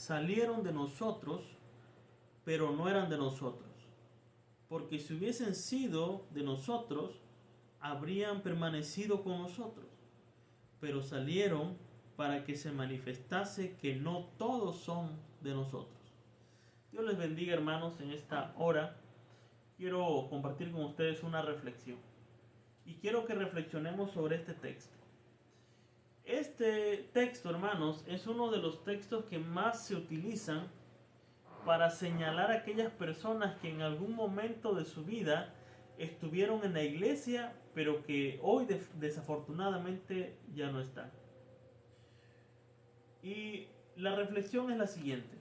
salieron de nosotros, pero no eran de nosotros. Porque si hubiesen sido de nosotros, habrían permanecido con nosotros. Pero salieron para que se manifestase que no todos son de nosotros. Dios les bendiga, hermanos, en esta hora. Quiero compartir con ustedes una reflexión. Y quiero que reflexionemos sobre este texto. Este texto, hermanos, es uno de los textos que más se utilizan para señalar a aquellas personas que en algún momento de su vida estuvieron en la iglesia, pero que hoy desafortunadamente ya no están. Y la reflexión es la siguiente.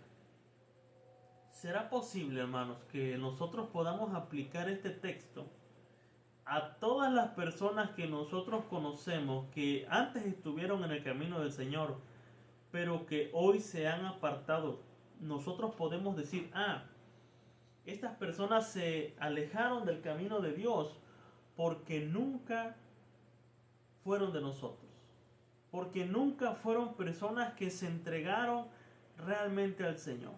¿Será posible, hermanos, que nosotros podamos aplicar este texto a todas las personas que nosotros conocemos que antes estuvieron en el camino del Señor, pero que hoy se han apartado? Nosotros podemos decir, estas personas se alejaron del camino de Dios porque nunca fueron de nosotros, porque nunca fueron personas que se entregaron realmente al Señor.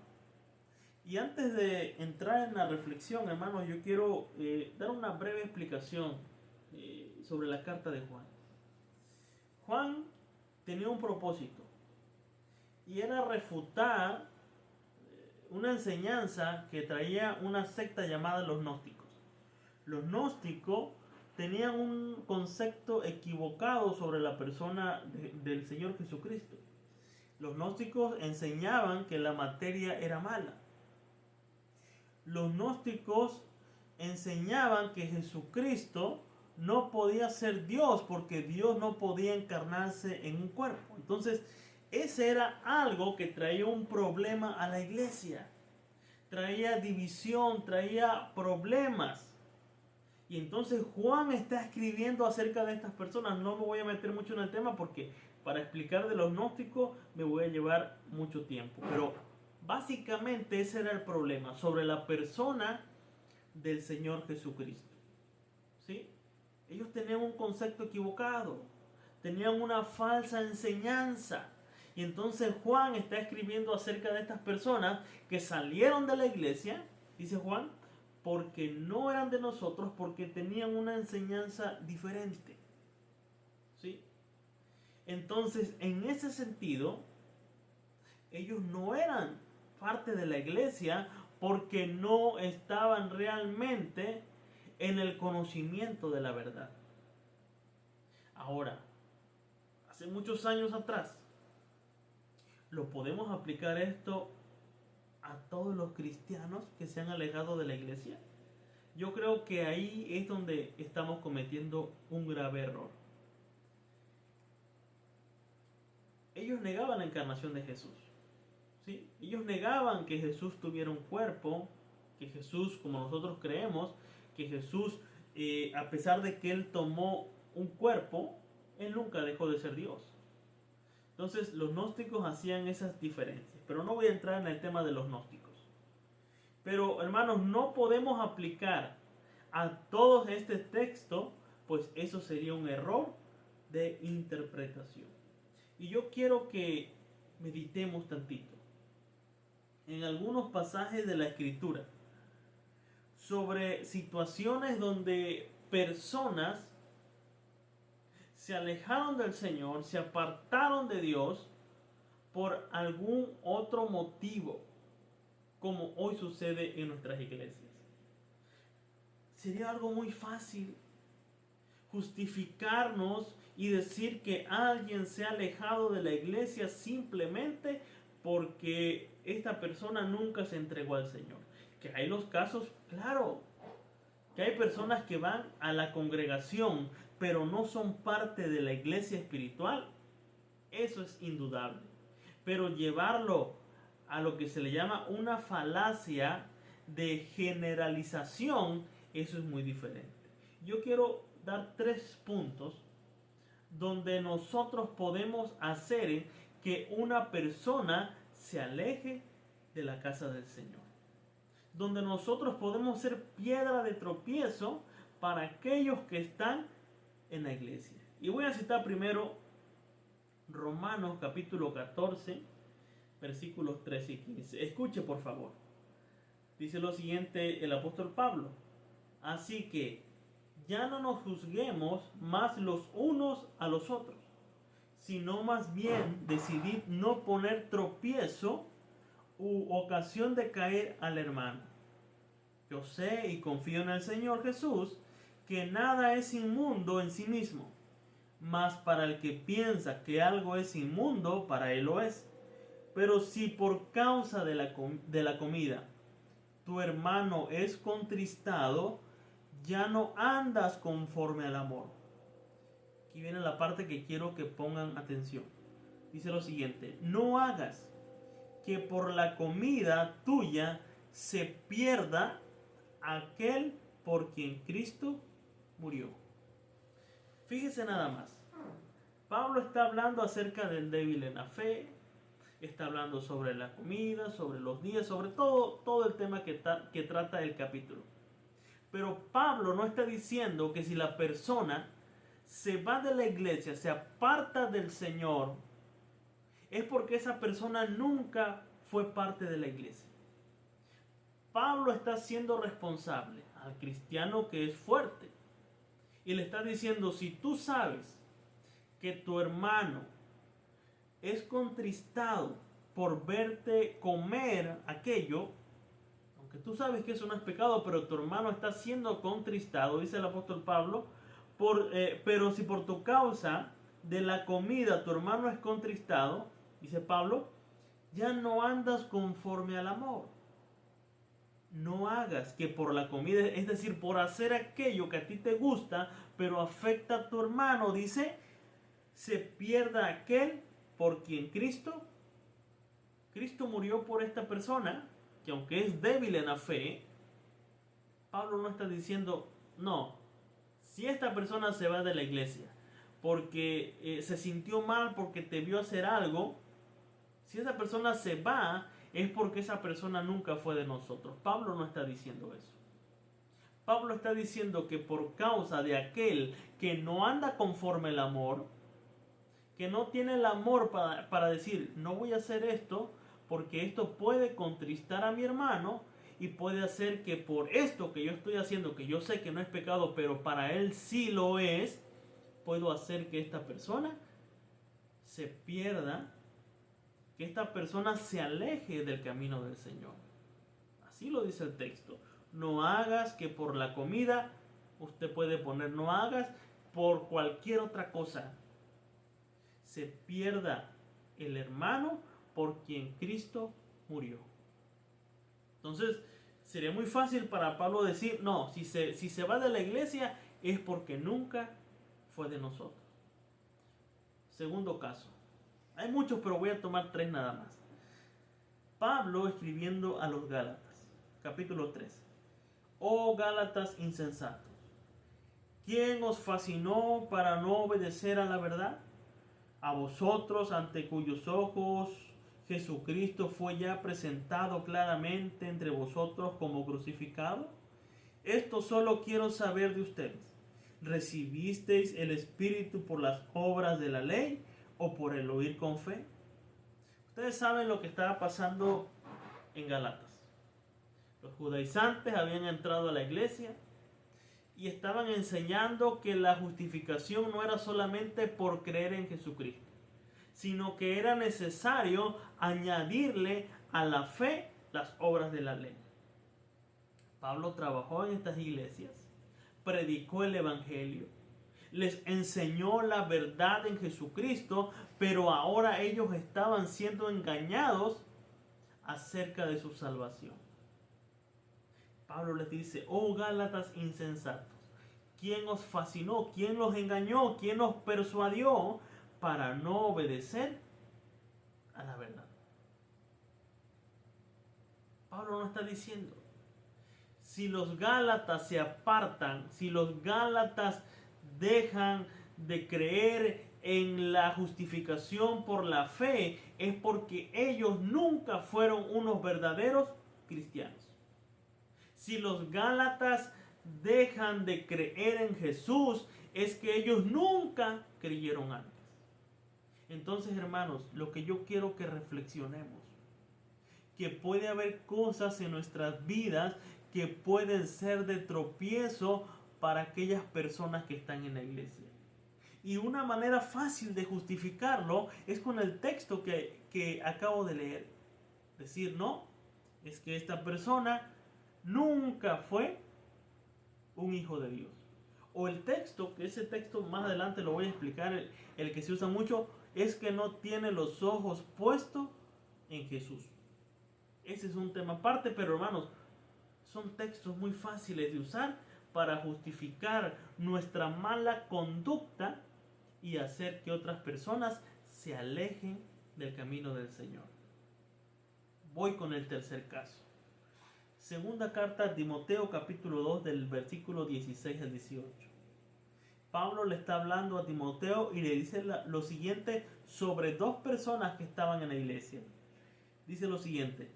Y antes de entrar en la reflexión, hermanos, yo quiero dar una breve explicación sobre la carta de Juan. Juan tenía un propósito, y era refutar una enseñanza que traía una secta llamada los gnósticos. Los gnósticos tenían un concepto equivocado sobre la persona del Señor Jesucristo. Los gnósticos enseñaban que la materia era mala. Los gnósticos enseñaban que Jesucristo no podía ser Dios porque Dios no podía encarnarse en un cuerpo. Entonces, ese era algo que traía un problema a la iglesia. Traía división, traía problemas. Y entonces Juan está escribiendo acerca de estas personas. No me voy a meter mucho en el tema porque para explicar de los gnósticos me voy a llevar mucho tiempo. Pero básicamente ese era el problema sobre la persona del Señor Jesucristo. ¿Sí? Ellos tenían un concepto equivocado. Tenían una falsa enseñanza. Y entonces Juan está escribiendo acerca de estas personas que salieron de la iglesia, dice Juan, porque no eran de nosotros, porque tenían una enseñanza diferente. ¿Sí? Entonces, en ese sentido, ellos no eran parte de la iglesia porque no estaban realmente en el conocimiento de la verdad. Ahora, hace muchos años atrás, ¿lo podemos aplicar esto a todos los cristianos que se han alejado de la iglesia? Yo creo que ahí es donde estamos cometiendo un grave error. Ellos negaban la encarnación de Jesús. ¿Sí? Ellos negaban que Jesús tuviera un cuerpo, que Jesús, como nosotros creemos, que Jesús, a pesar de que Él tomó un cuerpo, Él nunca dejó de ser Dios. Entonces los gnósticos hacían esas diferencias, pero no voy a entrar en el tema de los gnósticos. Pero hermanos, no podemos aplicar a todo este texto, pues eso sería un error de interpretación. Y yo quiero que meditemos tantito en algunos pasajes de la Escritura sobre situaciones donde personas se alejaron del Señor, se apartaron de Dios por algún otro motivo, como hoy sucede en nuestras iglesias. Sería algo muy fácil justificarnos y decir que alguien se ha alejado de la iglesia simplemente porque esta persona nunca se entregó al Señor. Que hay los casos, claro, que hay personas que van a la congregación pero no son parte de la iglesia espiritual. Eso es indudable. Pero llevarlo a lo que se le llama una falacia de generalización, eso es muy diferente. Yo quiero dar 3 puntos donde nosotros podemos hacer que una persona se aleje de la casa del Señor. Donde nosotros podemos ser piedra de tropiezo para aquellos que están en la iglesia. Y voy a citar primero Romanos capítulo 14, versículos 13 y 15. Escuche por favor. Dice lo siguiente el apóstol Pablo. Así que ya no nos juzguemos más los unos a los otros, sino más bien decidid no poner tropiezo u ocasión de caer al hermano. Yo sé y confío en el Señor Jesús que nada es inmundo en sí mismo, mas para el que piensa que algo es inmundo, para él lo es. Pero si por causa de la comida tu hermano es contristado, ya no andas conforme al amor. Aquí viene la parte que quiero que pongan atención. Dice lo siguiente: no hagas que por la comida tuya se pierda aquel por quien Cristo murió. Fíjese nada más. Pablo está hablando acerca del débil en la fe, está hablando sobre la comida, sobre los días, sobre todo el tema que trata el capítulo. Pero Pablo no está diciendo que si la persona se va de la iglesia, se aparta del Señor, es porque esa persona nunca fue parte de la iglesia. Pablo está siendo responsable al cristiano que es fuerte y le está diciendo: si tú sabes que tu hermano es contristado por verte comer aquello, aunque tú sabes que eso no es pecado, pero tu hermano está siendo contristado, dice el apóstol Pablo, pero si por tu causa de la comida tu hermano es contristado, dice Pablo, ya no andas conforme al amor. No hagas que por la comida, es decir, por hacer aquello que a ti te gusta, pero afecta a tu hermano, dice, se pierda aquel por quien Cristo murió por esta persona, que aunque es débil en la fe, Pablo no está diciendo, no, si esta persona se va de la iglesia porque se sintió mal, porque te vio hacer algo, si esa persona se va, es porque esa persona nunca fue de nosotros. Pablo no está diciendo eso. Pablo está diciendo que por causa de aquel que no anda conforme el amor, que no tiene el amor para decir, no voy a hacer esto, porque esto puede contristar a mi hermano y puede hacer que por esto que yo estoy haciendo, que yo sé que no es pecado, pero para él sí lo es, puedo hacer que esta persona se pierda, que esta persona se aleje del camino del Señor. Así lo dice el texto. No hagas que por la comida, usted puede poner, no hagas por cualquier otra cosa, se pierda el hermano por quien Cristo murió. Entonces, sería muy fácil para Pablo decir, no, si se va de la iglesia es porque nunca fue de nosotros. Segundo caso. Hay muchos, pero voy a tomar 3 nada más. Pablo escribiendo a los Gálatas, capítulo 3. Oh Gálatas insensatos, ¿quién os fascinó para no obedecer a la verdad? A vosotros, ante cuyos ojos Jesucristo fue ya presentado claramente entre vosotros como crucificado. Esto solo quiero saber de ustedes. ¿Recibisteis el Espíritu por las obras de la ley o por el oír con fe? Ustedes saben lo que estaba pasando en Galatas. Los judaizantes habían entrado a la iglesia y estaban enseñando que la justificación no era solamente por creer en Jesucristo, sino que era necesario añadirle a la fe las obras de la ley. Pablo trabajó en estas iglesias, predicó el evangelio, les enseñó la verdad en Jesucristo, pero ahora ellos estaban siendo engañados acerca de su salvación. Pablo les dice, oh Gálatas insensatos, ¿quién os fascinó? ¿Quién los engañó? ¿Quién os persuadió para no obedecer a la verdad? Pablo no está diciendo, si los Gálatas se apartan, si los Gálatas dejan de creer en la justificación por la fe, es porque ellos nunca fueron unos verdaderos cristianos. Si los Gálatas dejan de creer en Jesús, es que ellos nunca creyeron antes. Entonces, hermanos, lo que yo quiero que reflexionemos, que puede haber cosas en nuestras vidas que pueden ser de tropiezo para aquellas personas que están en la iglesia. Y una manera fácil de justificarlo es con el texto que acabo de leer. Decir, no, es que esta persona nunca fue un hijo de Dios. O el texto, que ese texto más adelante lo voy a explicar, el que se usa mucho, es que no tiene los ojos puestos en Jesús. Ese es un tema aparte, pero hermanos, son textos muy fáciles de usar para justificar nuestra mala conducta y hacer que otras personas se alejen del camino del Señor. Voy con el tercer caso. Segunda carta a Timoteo, capítulo 2, del versículo 16 al 18. Pablo le está hablando a Timoteo y le dice lo siguiente sobre dos personas que estaban en la iglesia. Dice lo siguiente: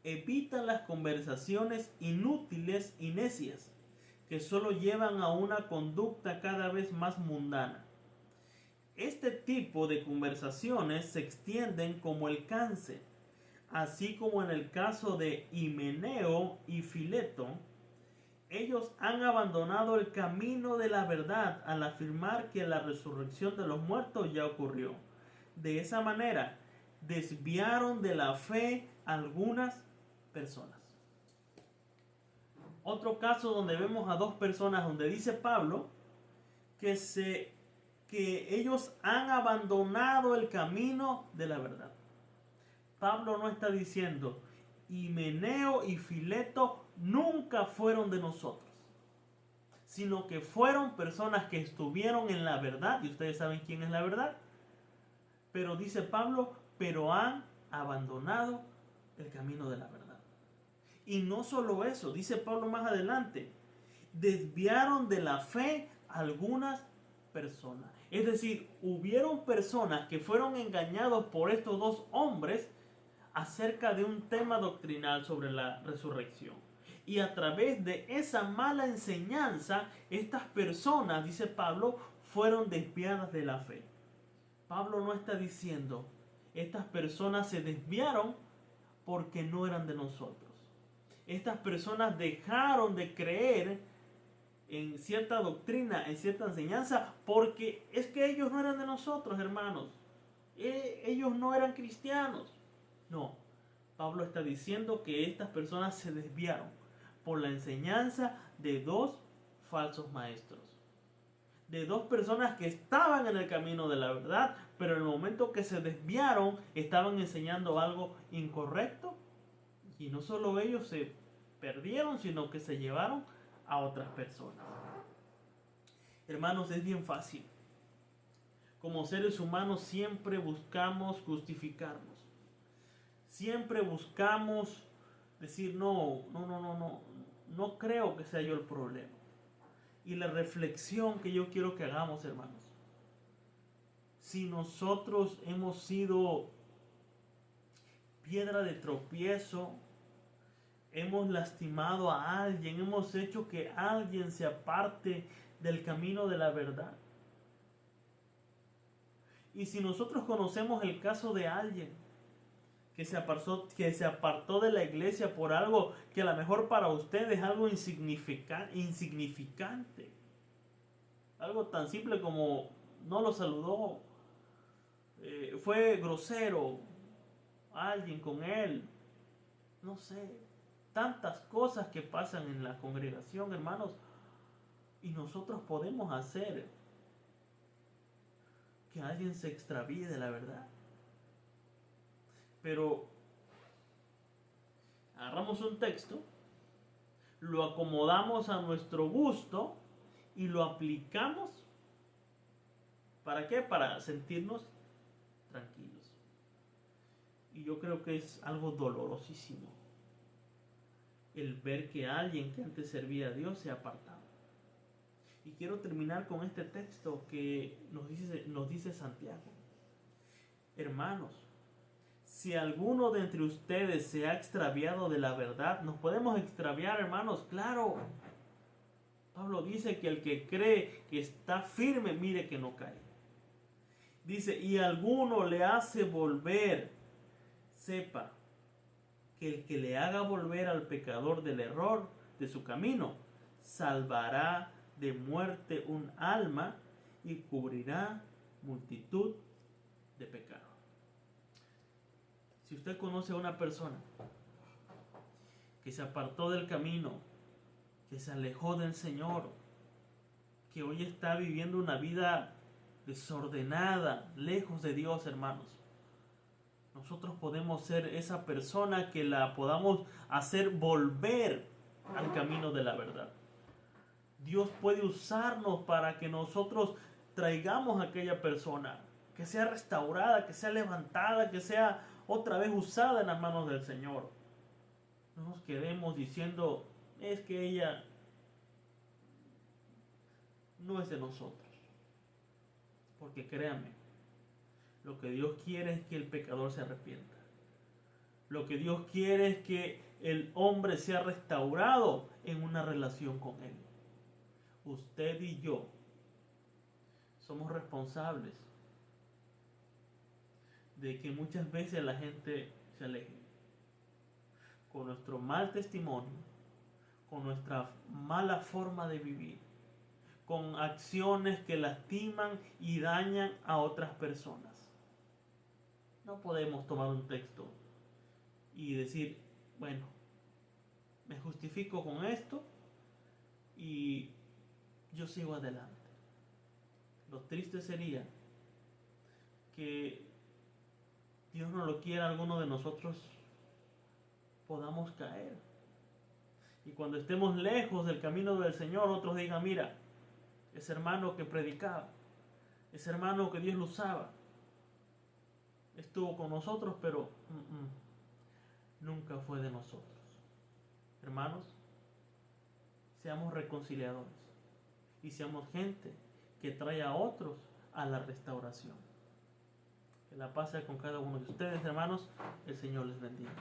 evita las conversaciones inútiles y necias, que solo llevan a una conducta cada vez más mundana. Este tipo de conversaciones se extienden como el cáncer, así como en el caso de Himeneo y Fileto. Ellos han abandonado el camino de la verdad al afirmar que la resurrección de los muertos ya ocurrió. De esa manera, desviaron de la fe algunas personas. Otro caso donde vemos a dos personas, donde dice Pablo que ellos han abandonado el camino de la verdad. Pablo no está diciendo Himeneo y Fileto nunca fueron de nosotros, sino que fueron personas que estuvieron en la verdad, y ustedes saben quién es la verdad. Pero dice Pablo, pero han abandonado el camino de la verdad. Y no solo eso, dice Pablo más adelante, desviaron de la fe algunas personas. Es decir, hubieron personas que fueron engañados por estos dos hombres acerca de un tema doctrinal sobre la resurrección. Y a través de esa mala enseñanza, estas personas, dice Pablo, fueron desviadas de la fe. Pablo no está diciendo, estas personas se desviaron porque no eran de nosotros. Estas personas dejaron de creer en cierta doctrina, en cierta enseñanza, porque es que ellos no eran de nosotros, hermanos. Ellos no eran cristianos. No, Pablo está diciendo que estas personas se desviaron por la enseñanza de dos falsos maestros. De dos personas que estaban en el camino de la verdad, pero en el momento que se desviaron, estaban enseñando algo incorrecto. Y no solo ellos se perdieron, sino que se llevaron a otras personas. Hermanos, es bien fácil. Como seres humanos siempre buscamos justificarnos. Siempre buscamos decir, no creo que sea yo el problema. Y la reflexión que yo quiero que hagamos, hermanos, si nosotros hemos sido piedra de tropiezo, hemos lastimado a alguien, hemos hecho que alguien se aparte del camino de la verdad. Y si nosotros conocemos el caso de alguien que se apartó de la iglesia por algo que a lo mejor para usted es algo insignificante, algo tan simple como no lo saludó, fue grosero a alguien con él, no sé, tantas cosas que pasan en la congregación, hermanos, y nosotros podemos hacer que alguien se extravíe de la verdad. Pero agarramos un texto, lo acomodamos a nuestro gusto y lo aplicamos. ¿Para qué? Para sentirnos tranquilos. Y yo creo que es algo dolorosísimo el ver que alguien que antes servía a Dios se ha apartado. Y quiero terminar con este texto que nos dice Santiago. Hermanos, si alguno de entre ustedes se ha extraviado de la verdad, nos podemos extraviar, hermanos, claro. Pablo dice que el que cree que está firme, mire que no cae. Dice, y alguno le hace volver, sepa que el que le haga volver al pecador del error de su camino, salvará de muerte un alma y cubrirá multitud de pecados. Si usted conoce a una persona que se apartó del camino, que se alejó del Señor, que hoy está viviendo una vida desordenada, lejos de Dios, hermanos, nosotros podemos ser esa persona que la podamos hacer volver al camino de la verdad. Dios puede usarnos para que nosotros traigamos a aquella persona, que sea restaurada, que sea levantada, que sea otra vez usada en las manos del Señor. No nos quedemos diciendo, es que ella no es de nosotros. Porque créanme, lo que Dios quiere es que el pecador se arrepienta. Lo que Dios quiere es que el hombre sea restaurado en una relación con Él. Usted y yo somos responsables de que muchas veces la gente se aleje. Con nuestro mal testimonio, con nuestra mala forma de vivir, con acciones que lastiman y dañan a otras personas. No podemos tomar un texto y decir, bueno, me justifico con esto y yo sigo adelante. Lo triste sería que Dios no lo quiera, alguno de nosotros podamos caer. Y cuando estemos lejos del camino del Señor, otros digan, mira, ese hermano que predicaba, ese hermano que Dios lo usaba, estuvo con nosotros, pero nunca fue de nosotros. Hermanos, seamos reconciliadores y seamos gente que trae a otros a la restauración. Que la paz sea con cada uno de ustedes, hermanos. El Señor les bendiga.